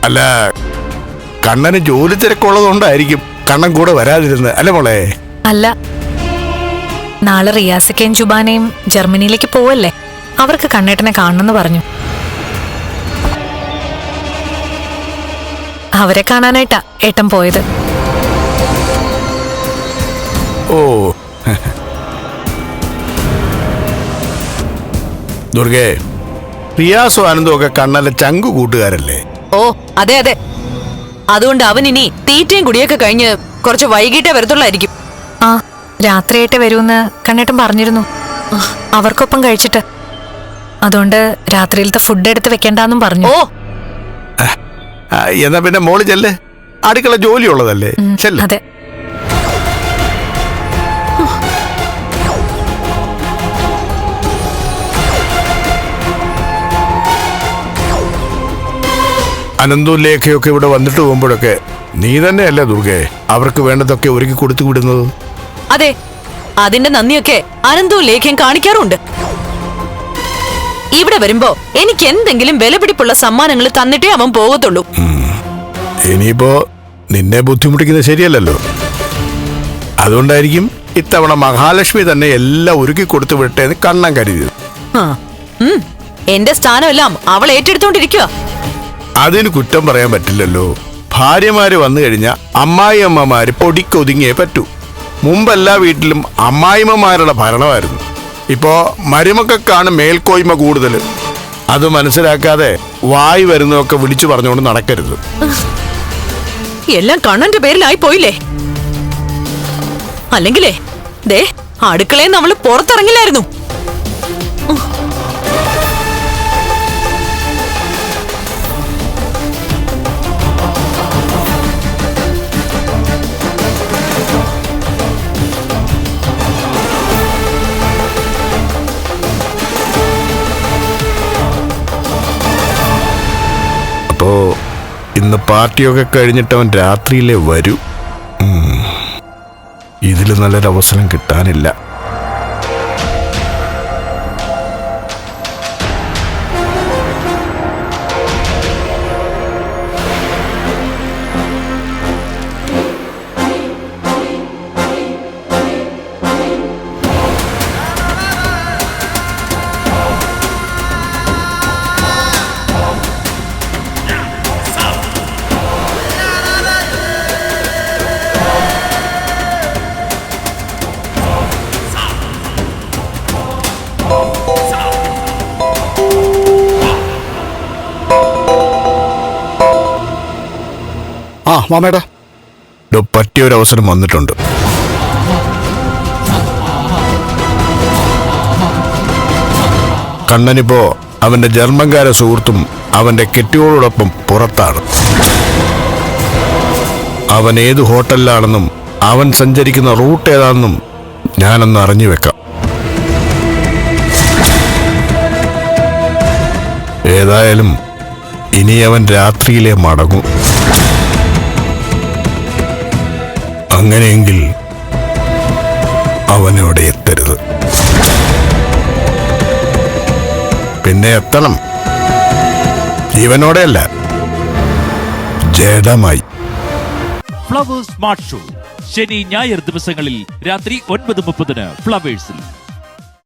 അല്ല, കണ്ണന് ജോലി തിരക്കുള്ളതുകൊണ്ടായിരിക്കും കണ്ണൻ കൂടെ വരാതിരുന്നത് അല്ലേ മോളെ? അല്ല, നാളെ റിയാസിക്കയും ജുബാനയും ജർമ്മനിയിലേക്ക് പോവല്ലേ, അവർക്ക് കണ്ണേട്ടനെ കാണണമെന്ന് പറഞ്ഞു. അവരെ കാണാനായിട്ടാ ഏട്ടൻ പോയത്. ഓ ദുർഗേ, റിയാസും ആനന്ദും ഒക്കെ കണ്ണന്റെ ചങ്കു കൂട്ടുകാരല്ലേ? ഓ അതെ അതെ, അതുകൊണ്ട് അവൻ ഇനി തീറ്റയും കുടിയൊക്കെ കഴിഞ്ഞ് കുറച്ച് വൈകിട്ടേ വരത്തുള്ളായിരിക്കും. ആ, രാത്രിയായിട്ടേ വരുമെന്ന് കണ്ണേട്ടൻ പറഞ്ഞിരുന്നു, അവർക്കൊപ്പം കഴിച്ചിട്ട്. അതുകൊണ്ട് രാത്രിയിലത്തെ ഫുഡ് എടുത്ത് വെക്കണ്ടെന്നും പറഞ്ഞു. ഓ എന്നാ പിന്നെ മോള് ചെല്ലേ, അടുക്കള ജോലിയുള്ളതല്ലേ. ചെല്ലേ. അതെ. അനന്തും ലേഖയൊക്കെ ഇവിടെ വന്നിട്ട് പോകുമ്പോഴൊക്കെ നീ തന്നെയല്ലേ ദുർഗേ അവർക്ക് വേണ്ടതൊക്കെ ഒരുക്കി കൊടുത്തു വിടുന്നത്? അതെ, അതിന്റെ നന്ദിയൊക്കെ അനന്തവും ലേഖയും കാണിക്കാറുണ്ട്. ഇവിടെ വരുമ്പോ എനിക്ക് എന്തെങ്കിലും വിലപിടിപ്പുള്ള സമ്മാനങ്ങൾ തന്നിട്ടേ അവൻ പോകത്തുള്ളൂ. ഇനിയിപ്പോ നിന്നെ ബുദ്ധിമുട്ടിക്കുന്നത് ശരിയല്ലല്ലോ. അതുകൊണ്ടായിരിക്കും ഇത്തവണ മഹാലക്ഷ്മി തന്നെ എല്ലാം ഒരുക്കി കൊടുത്തു വിട്ടേന്ന് കണ്ണൻ കരുതിയത്. എന്റെ സ്ഥാനമെല്ലാം അവൾ ഏറ്റെടുത്തോണ്ടിരിക്കുക. അതിന് കുറ്റം പറയാൻ പറ്റില്ലല്ലോ. ഭാര്യമാര് വന്നു കഴിഞ്ഞാൽ അമ്മായിയമ്മമാര് പൊടിക്കൊതുങ്ങിയേ പറ്റൂ. മുമ്പെല്ലാ വീട്ടിലും അമ്മായിമ്മമാരുടെ ഭരണമായിരുന്നു. ഇപ്പോ മരുമക്കൾക്കാണ് മേൽക്കോയ്മ കൂടുതൽ. അത് മനസ്സിലാക്കാതെ വായി വരുന്നതൊക്കെ വിളിച്ചു പറഞ്ഞുകൊണ്ട് നടക്കരുത്. എല്ലാം കണ്ണന്റെ പേരിലായി പോയില്ലേ? അല്ലെങ്കിലേ ദേ അടുക്കളയിൽ നമ്മള് പുറത്തിറങ്ങില്ലായിരുന്നു. അപ്പോ ഇന്ന് പാർട്ടിയൊക്കെ കഴിഞ്ഞിട്ടവൻ രാത്രിയിലേ വരൂ. ഇതിൽ നല്ലൊരവസരം കിട്ടാനില്ല. ആ മാമേടാ, പറ്റിയൊരവസരം വന്നിട്ടുണ്ട്. കണ്ണനിപ്പോ അവന്റെ ജർമ്മൻകാര സുഹൃത്തും അവന്റെ കെട്ടിയോടൊപ്പം പുറത്താണ്. അവൻ ഏത് ഹോട്ടലിലാണെന്നും അവൻ സഞ്ചരിക്കുന്ന റൂട്ട് ഏതാണെന്നും ഞാനൊന്ന് അറിഞ്ഞു വെക്കാം. ഏതായാലും ഇനി അവൻ രാത്രിയിലെ മടങ്ങും. അങ്ങനെയെങ്കിൽ അവനോടെ എത്തരുത്. പിന്നെ എത്തണം, ജീവനോടെയല്ല, ജഡമായി. ഫ്ലവേഴ്സ് സ്മാർട്ട് ഷോ ശനി ഞായർ ദിവസങ്ങളിൽ രാത്രി 9:30 ഫ്ലവേഴ്സിൽ.